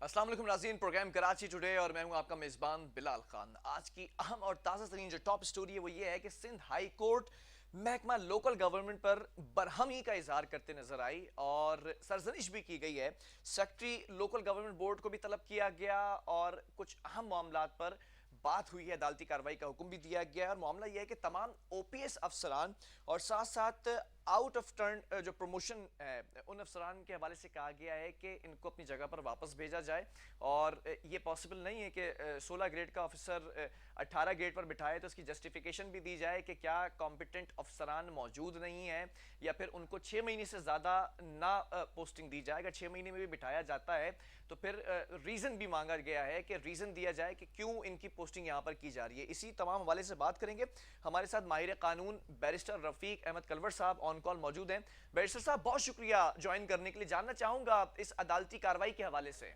अस्सलाम वालेकुम नाज़रीन, प्रोग्राम कराची टुडे और मैं हूं आपका मेज़बान बिलाल खान। आज की अहम और ताज़ा तरीन जो टॉप स्टोरी है वो ये है कि सिंध हाई कोर्ट महकमा लोकल गवर्नमेंट पर बरहमी का इजहार करते नजर आई और सरजनिश भी की गई है। सेक्रेटरी लोकल गवर्नमेंट बोर्ड को भी तलब किया गया और कुछ अहम मामलात पर बात हुई है, अदालती कार्रवाई का हुक्म भी दिया गया है। और मामला यह है कि तमाम ओपीएस अफसरान और साथ साथ आउट ऑफ टर्न जो प्रमोशन है उन अफसरान के हवाले से कहा गया है कि इनको अपनी जगह पर वापस भेजा जाए। और ये पॉसिबल नहीं है कि 16 ग्रेड का ऑफिसर 18 ग्रेड पर बिठाए, तो इसकी जस्टिफिकेशन भी दी जाए कि क्या कॉम्पिटेंट अफसरान मौजूद नहीं है या फिर उनको 6 महीने से ज़्यादा ना पोस्टिंग दी जाए। अगर 6 महीने में भी बिठाया जाता है तो फिर रीज़न भी मांगा गया है कि रीज़न दिया जाए कि क्यों इनकी पोस्टिंग यहाँ पर की जा रही है। इसी तमाम हवाले से बात करेंगे। हमारे साथ माहिर कानून बैरिस्टर रफीक अहमद कलवर साहब ऑन कॉल मौजूद हैं। बैरिस्टर साहब, बहुत शुक्रिया ज्वाइन करने के लिए। जानना चाहूंगा इस अदालती कार्रवाई के हवाले से।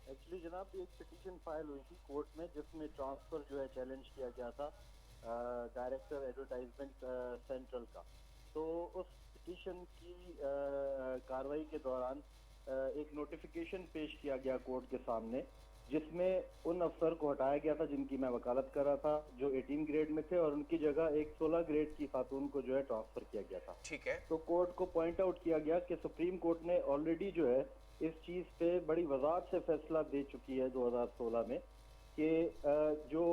एक्चुअली जनाब एक पिटीशन फाइल हुई थी कोर्ट में जिसमें ट्रांसफर जो है चैलेंज किया गया था डायरेक्टर एडवर्टाइजमेंट सेंट्रल का। तो उस पिटीशन की कार्रवाई के दौरान एक नोटिफिकेशन पेश किया गया कोर्ट के सामने जिसमें उन अफसर को हटाया गया था जिनकी मैं वकालत कर रहा था, जो 18 ग्रेड में थे, और उनकी जगह एक 16 ग्रेड की खातून को जो है ट्रांसफर किया गया था। ठीक है। तो कोर्ट को पॉइंट आउट किया गया कि सुप्रीम कोर्ट ने ऑलरेडी जो है इस चीज पे बड़ी वजाहत से फैसला दे चुकी है 2016 में कि जो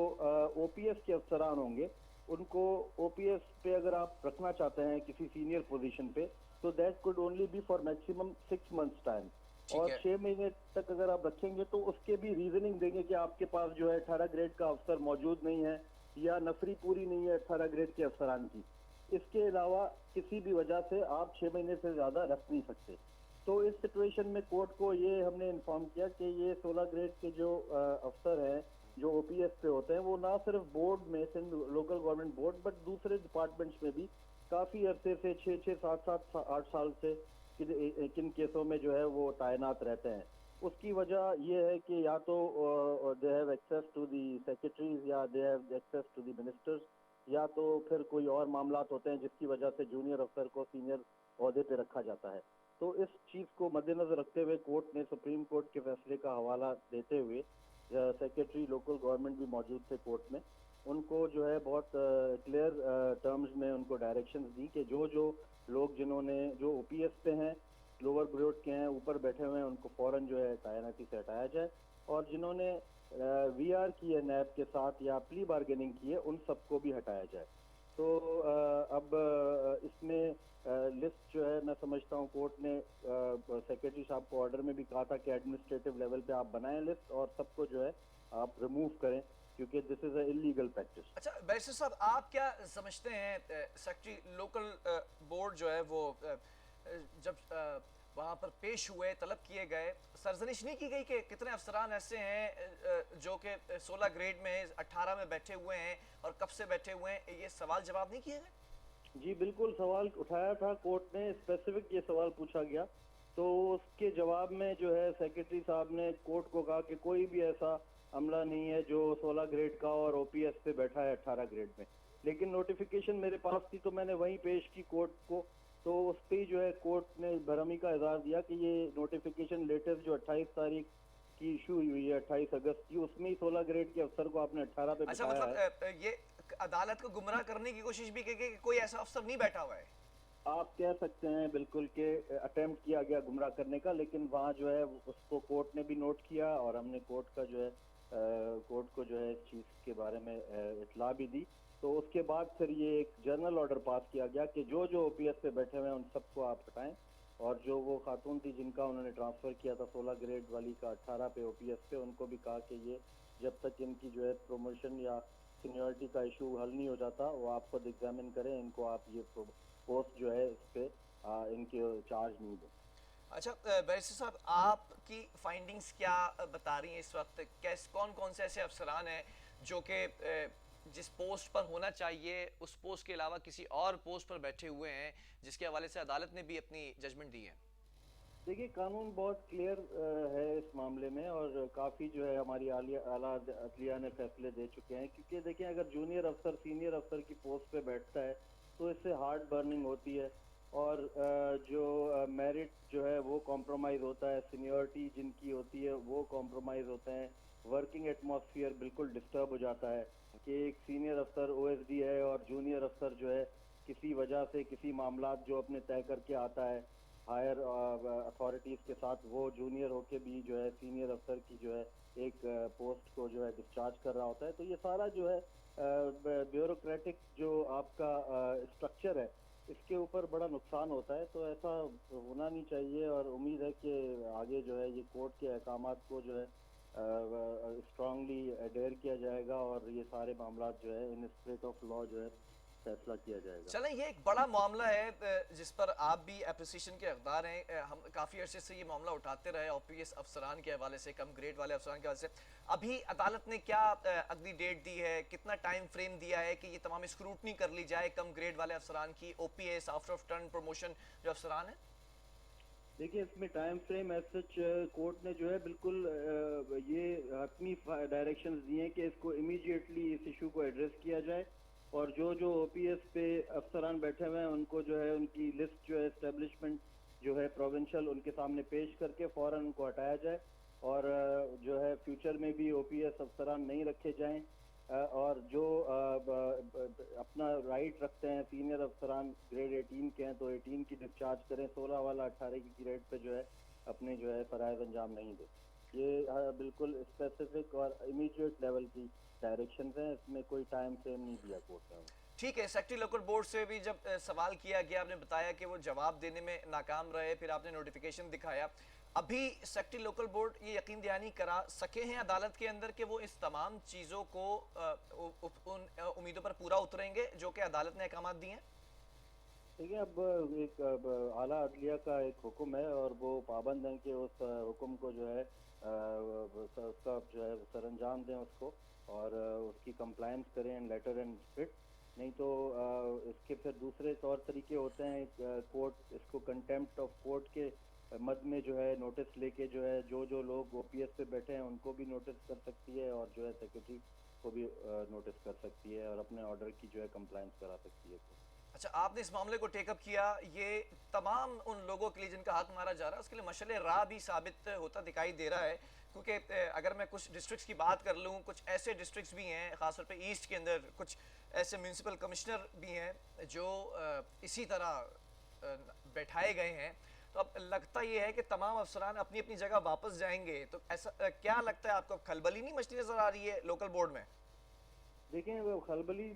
ओपीएस के अफसरान होंगे उनको ओपीएस पे अगर आप रखना चाहते हैं किसी सीनियर पोजीशन पे तो that could only be for maximum 6 months time, और 6 महीने तक अगर आप रखेंगे तो उसके भी रीजनिंग देंगे कि आपके पास जो है 18 ग्रेड का अफसर मौजूद नहीं है या नफरी पूरी नहीं है 18 ग्रेड के अफसरान की। इसके अलावा किसी भी वजह से आप 6 महीने से ज्यादा रख नहीं सकते। तो इस सिचुएशन में कोर्ट को ये हमने इन्फॉर्म किया कि ये 16 ग्रेड के जो अफसर हैं जो ओपीएस पे होते हैं वो ना सिर्फ बोर्ड में Sindh local government board but दूसरे डिपार्टमेंट्स में भी काफी अरसे से 6-6 7-7 8 साल से किन केसों में जो है वो तैनात रहते हैं। उसकी वजह ये है कि या तो they have access to the secretaries या they have access to the ministers, या तो फिर कोई और मामलात होते हैं जिसकी वजह से जूनियर अफसर को सीनियर ओहदे पे रखा जाता है। तो इस चीज को मद्देनजर रखते हुए कोर्ट ने सुप्रीम कोर्ट के फैसले का हवाला देते हुए सेक्रेटरी लोकल गवर्नमेंट भी मौजूद थे कोर्ट में, उनको जो है बहुत क्लियर टर्म्स में उनको डायरेक्शंस दी कि जो जो लोग जिन्होंने जो ओपीएस पे हैं, लोअर ग्रेड के हैं, ऊपर बैठे हुए हैं, उनको फौरन जो है तैनाती से हटाया जाए, और जिन्होंने वीआर की है नैब के साथ या प्ली बार्गेनिंग की है उन सबको भी हटाया जाए। तो अब इसमें लिस्ट जो है मैं समझता हूँ कोर्ट ने सेक्रेटरी साहब को ऑर्डर में भी कहा था कि एडमिनिस्ट्रेटिव लेवल पे आप बनाएं लिस्ट और सबको जो है आप रिमूव करें क्योंकि this is a illegal practice. अच्छा बैरिस्टर साहब, आप क्या समझते हैं सेक्रेटरी लोकल बोर्ड जो है वो जब वहां पर पेश हुए, तलब किए गए, सरजनिश नहीं की गई कि कितने अफसरान ऐसे हैं जो कि 16 ग्रेड में 18 में बैठे हुए हैं और कब से बैठे हुए हैं? ये सवाल जवाब नहीं किए गए? जी बिल्कुल, सवाल उठाया था कोर्ट ने, स्पेसिफिक ये सवाल पूछा गया, तो उसके जवाब में जो है सेक्रेटरी साहब ने कोर्ट को कहा कि कोई भी ऐसा अमला नहीं है जो 16 ग्रेड का और ओपीएस पे बैठा है 18 ग्रेड में। लेकिन नोटिफिकेशन मेरे पास थी तो मैंने वहीं पेश की कोर्ट को, तो उस पर जो है कोर्ट ने भरमी का इजहार दिया कि ये नोटिफिकेशन लेटेस्ट जो 28 तारीख की इशू हुई है 28 अगस्त की, उसमें ही 16 ग्रेड के अफसर को आपने 18 पे अच्छा, बिठाया है। मतलब ये अदालत को गुमराह करने की कोशिश भी की कि कोई ऐसा अफसर नहीं बैठा हुआ है। आप कह सकते हैं बिल्कुल के अटेम्प्ट किया गया गुमराह करने का, लेकिन वहाँ जो है उसको कोर्ट ने भी नोट किया और हमने कोर्ट का जो है कोर्ट को जो है इस चीज के बारे में इतला भी दी। तो उसके बाद फिर ये एक जर्नल ऑर्डर पास किया गया कि जो जो ओपीएस पे बैठे हुए हैं उन सबको आप हटाएं, और जो वो खातून थी जिनका उन्होंने ट्रांसफर किया था 16 ग्रेड वाली का 18 पे ओपीएस पे, उनको भी कहा कि ये जब तक इनकी जो है प्रमोशन या सीनियरिटी का इशू हल नहीं हो जाता वो आप खुद एग्जामिन करें, इनको आप ये पोस्ट जो है इस पे इनके चार्ज नहीं दो। अच्छा बैरिस्टर साहब, आपकी फाइंडिंग्स क्या बता रही हैं इस वक्त? कैसे कौन कौन से ऐसे अफसरान हैं जो कि जिस पोस्ट पर होना चाहिए उस पोस्ट के अलावा किसी और पोस्ट पर बैठे हुए हैं, जिसके हवाले से अदालत ने भी अपनी जजमेंट दी है? देखिए कानून बहुत क्लियर है इस मामले में, और काफ़ी जो है हमारी आला अदलिया ने फैसले दे चुके हैं, क्योंकि देखिए अगर जूनियर अफसर सीनियर अफसर की पोस्ट पे बैठता है तो इससे हार्ड बर्निंग होती है, और जो मेरिट जो है वो कॉम्प्रोमाइज होता है, सीनियरिटी जिनकी होती है वो कॉम्प्रोमाइज होते हैं, वर्किंग एटमॉस्फेयर बिल्कुल डिस्टर्ब हो जाता है कि एक सीनियर अफसर ओएसडी है और जूनियर अफसर जो है किसी वजह से किसी मामलात जो अपने तय करके आता है हायर अथॉरिटीज के साथ, वो जूनियर होके भी जो है सीनियर अफसर की जो है एक पोस्ट को जो है डिस्चार्ज कर रहा होता है। तो ये सारा जो है ब्यूरोक्रेटिक जो आपका स्ट्रक्चर है इसके ऊपर बड़ा नुकसान होता है। तो ऐसा होना नहीं चाहिए और उम्मीद है कि आगे जो है ये कोर्ट के अहकामात को जो है स्ट्रांगली अडेयर किया जाएगा और ये सारे मामला जो है इन स्पिरिट ऑफ लॉ जो है फैसला किया जाएगा। चलें, ये एक बड़ा मामला है जिस पर आप भी एप्रिसिएशन के हकदार हैं। हम काफ़ी अरसे से ये मामला उठाते रहे ओपीएस अफसरान के हवाले से, कम ग्रेड वाले अफसरान के हवाले से। अभी अदालत ने क्या अगली डेट दी है, कितना टाइम फ्रेम दिया है कि ये तमाम स्क्रूटनी कर ली जाए कम ग्रेड वाले अफसरान की, OPS after of turn promotion जो अफसरान है? देखिए इसमें time frame as such court ने जो है बिल्कुल ये अपनी डायरेक्शंस दिए हैं कि इसको इमीडिएटली इस इशू को एड्रेस किया जाए और जो जो ओपीएस पे अफसरान बैठे हुए हैं उनको जो है उनकी लिस्ट जो है एस्टेब्लिशमेंट जो है प्रोविंशियल उनके सामने पेश करके फौरन उनको हटाया जाए और जो है फ्यूचर में भी ओपीएस अफसरान नहीं रखे जाएं और जो अपना राइट रखते हैं सीनियर अफसरान ग्रेड 18 के हैं तो 18 की डिस्चार्ज करें, 16 वाला 18 की ग्रेड पे जो है अपने जो है फराइज अंजाम नहीं दे। ये बिल्कुल स्पेसिफिक और इमीडिएट लेवल की डायरेक्शन हैं, इसमें कोई टाइम फ्रेम नहीं दिया कोर्ट ने। ठीक है, सेक्रेटरी लोकल बोर्ड से भी जब सवाल किया गया, आपने बताया कि वो जवाब देने में नाकाम रहे, फिर आपने नोटिफिकेशन दिखाया। अभी सेक्रेटरी लोकल बोर्ड ये यकीन दहानी करा सके हैं अदालत के अंदर कि वो इस तमाम चीज़ों को उन उम्मीदों पर पूरा उतरेंगे जो कि अदालत ने अहकाम दिए हैं? देखिए अब एक आला अदलिया का एक हुक्म है और वो पाबंद हैं कि उस हुक्म को जो है उसका जो है सरअंजाम दें उसको और उसकी कंप्लायंस करें एंड लेटर एंड स्पिरिट। नहीं तो इसके फिर दूसरे तौर तरीके होते हैं, कोर्ट इसको कंटेम्प्ट ऑफ कोर्ट के मद में जो है नोटिस लेके जो है जो लोग ओपीएस पे बैठे हैं उनको भी नोटिस कर सकती है और जो है सेक्रेटरी को भी नोटिस कर सकती है और अपने ऑर्डर की जो है कंप्लायंस करा सकती है। अच्छा, आपने इस मामले को टेकअप किया, ये तमाम उन लोगों के लिए जिनका हक मारा जा रहा है उसके लिए मशले राह भी साबित होता दिखाई दे रहा है। क्योंकि अगर मैं कुछ डिस्ट्रिक्ट्स की बात कर लूँ, कुछ ऐसे डिस्ट्रिक्ट्स भी हैं खासतौर पे ईस्ट के अंदर, कुछ ऐसे म्यूनसिपल कमिश्नर भी हैं जो इसी तरह बैठाए गए हैं। तो अब लगता ये है कि तमाम अफसरान अपनी अपनी जगह वापस जाएंगे, तो ऐसा क्या लगता है आपको, खलबली नहीं मचती नजर आ रही है लोकल बोर्ड में? देखें वो खलबली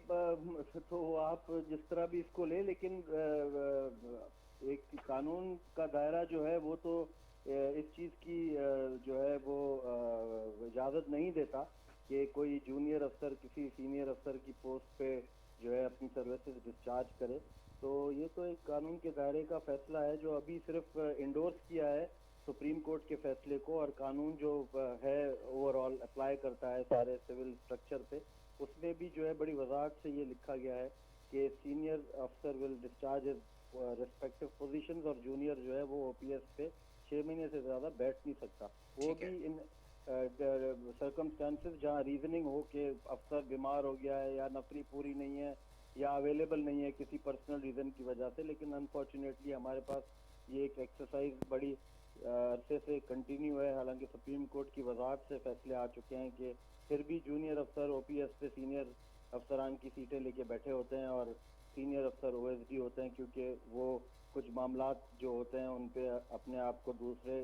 तो आप जिस तरह भी इसको ले, लेकिन एक कानून का दायरा जो है वो तो इस चीज़ की जो है वो इजाज़त नहीं देता कि कोई जूनियर अफसर किसी सीनियर अफसर की पोस्ट पे जो है अपनी सर्विसेज डिस्चार्ज करे। तो ये तो एक कानून के दायरे का फैसला है जो अभी सिर्फ इंडोर्स किया है सुप्रीम कोर्ट के फैसले को, और कानून जो है ओवरऑल अप्लाई करता है सारे सिविल स्ट्रक्चर पे, उसमें भी जो है बड़ी वजाहत से ये लिखा गया है कि सीनियर अफसर विल डिस्चार्ज रिस्पेक्टिव पोजीशंस और जूनियर जो है वो ओपीएस पे 6 महीने से ज्यादा बैठ नहीं सकता। वो भी इन सर्कमस्टांसेस जहाँ रीजनिंग हो कि अफसर बीमार हो गया है या नौकरी पूरी नहीं है या अवेलेबल नहीं है किसी पर्सनल रीजन की वजह से। लेकिन अनफॉर्चुनेटली हमारे पास ये एक एक्सरसाइज बड़ी अरसे से कंटिन्यू है, हालांकि सुप्रीम कोर्ट की वजाहत से फैसले आ चुके हैं कि फिर भी जूनियर अफसर ओपीएस पे सीनियर अफसरान की सीटें लेके बैठे होते हैं और सीनियर अफसर ओएसडी होते हैं, क्योंकि वो कुछ मामलात जो होते हैं उन पे अपने आप को दूसरे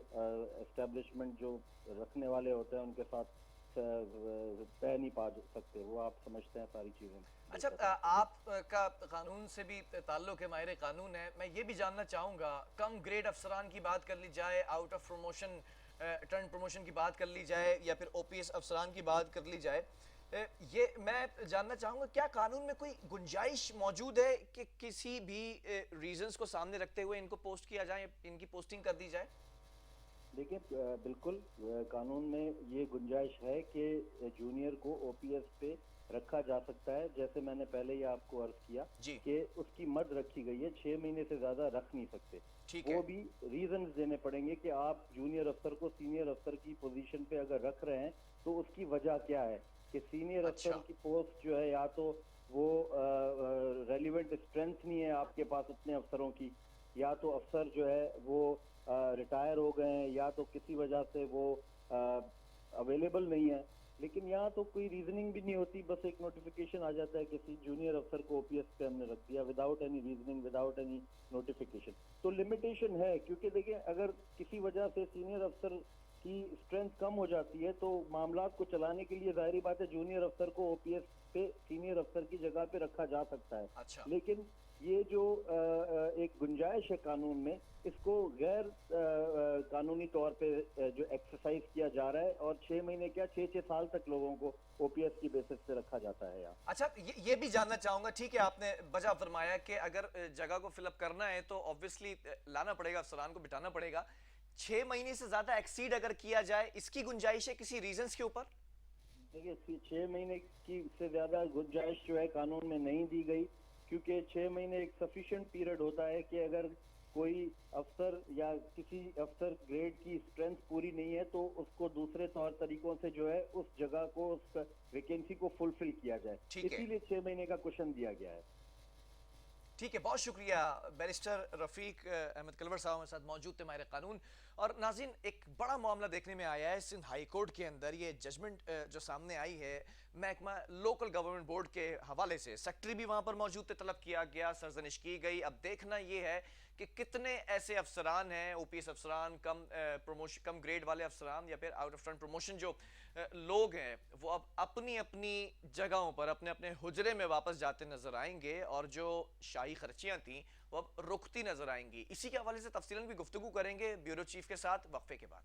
एस्टेब्लिशमेंट जो रखने वाले होते हैं उनके साथ तय नहीं पा सकते। वो आप समझते हैं सारी चीज़ें। अच्छा, आपका कानून से भी ताल्लुक है, माहिर कानून है, मैं ये भी जानना चाहूँगा, कम ग्रेड अफसरान की बात कर ली जाए, out of promotion turn promotion की बात कर ली जाए या फिर ओपीएस अफसरान की बात कर ली जाए, ये मैं जानना चाहूँगा क्या कानून में कोई गुंजाइश मौजूद है कि किसी भी रीजंस को सामने रखते हुए इनको पोस्ट किया जाए, इनकी पोस्टिंग कर दी जाए? देखिए बिल्कुल कानून में ये गुंजाइश है कि जूनियर को ओपीएस पे रखा जा सकता है। जैसे मैंने पहले ही आपको अर्ज किया कि उसकी मद रखी गई है, 6 महीने से ज्यादा रख नहीं सकते। वो भी रीजंस देने पड़ेंगे कि आप जूनियर अफसर को सीनियर अफसर की पोजीशन पे अगर रख रहे हैं तो उसकी वजह क्या है कि सीनियर अफसर की पोस्ट जो है या तो वो रेलिवेंट स्ट्रेंथ नहीं है आपके पास उतने अफसरों की, या तो अफसर जो है वो रिटायर हो गए हैं, या तो किसी वजह से वो अवेलेबल नहीं है। लेकिन यहाँ तो कोई रीजनिंग भी नहीं होती, बस एक नोटिफिकेशन आ जाता है किसी जूनियर अफसर को ओपीएस पे हमने रख दिया, without any reasoning, without any notification. तो लिमिटेशन है, क्योंकि देखिए अगर किसी वजह से सीनियर अफसर की स्ट्रेंथ कम हो जाती है तो मामला को चलाने के लिए जाहिर बात है जूनियर अफसर को ओपीएस पे सीनियर अफसर की जगह पे रखा जा सकता है। अच्छा। लेकिन ये जो एक गुंजाइश है कानून में, इसको गैर कानूनी तौर पे जो एक्सरसाइज किया जा रहा है, और 6 महीने क्या 6-6 साल तक लोगों को ओपीएस की बेसिस पे रखा जाता है यहाँ। अच्छा, ये भी जानना चाहूंगा, ठीक है आपने बजा फरमाया कि अगर जगह को फिलअप करना है तो ऑब्वियसली लाना पड़ेगा, अफसरान को बिठाना पड़ेगा। 6 महीने से ज्यादा एक्सीड अगर किया जाए, इसकी गुंजाइश है किसी रीजंस के ऊपर? देखिए 6 महीने की से ज्यादा गुंजाइश जो है कानून में नहीं दी गई, क्योंकि 6 महीने एक सफिशिएंट पीरियड होता है कि अगर कोई अफसर या किसी अफसर ग्रेड की स्ट्रेंथ पूरी नहीं है तो उसको दूसरे तौर तरीकों से जो है उस जगह को, उस वैकेंसी को फुलफिल किया जाए। ठीक है। इसीलिए 6 महीने का क्वेश्चन दिया गया है। ठीक है, बहुत शुक्रिया बैरिस्टर रफीक अहमद कलवर साहब हमारे साथ मौजूद थे, माहिर कानून। और नाज़रीन, एक बड़ा मामला देखने में आया है सिंध हाई कोर्ट के अंदर। ये जजमेंट जो सामने आई है महकमा लोकल गवर्नमेंट बोर्ड के हवाले से, सेक्रेटरी भी वहाँ पर मौजूद थे, तलब किया गया, सरजनिश की गई। अब देखना ये है कि कितने ऐसे अफसरान हैं, ओपीएस अफसरान, कम ग्रेड वाले अफसरान, या फिर आउट ऑफ टर्न प्रमोशन जो लोग हैं, वो अब अपनी अपनी जगहों पर अपने अपने हुजरे में वापस जाते नजर आएंगे, और जो शाही खर्चियाँ थी वो अब रुकती नजर आएंगी। इसी के हवाले से तफसीलन भी गुफ्तगू करेंगे ब्यूरो चीफ के साथ वक्फे के बाद।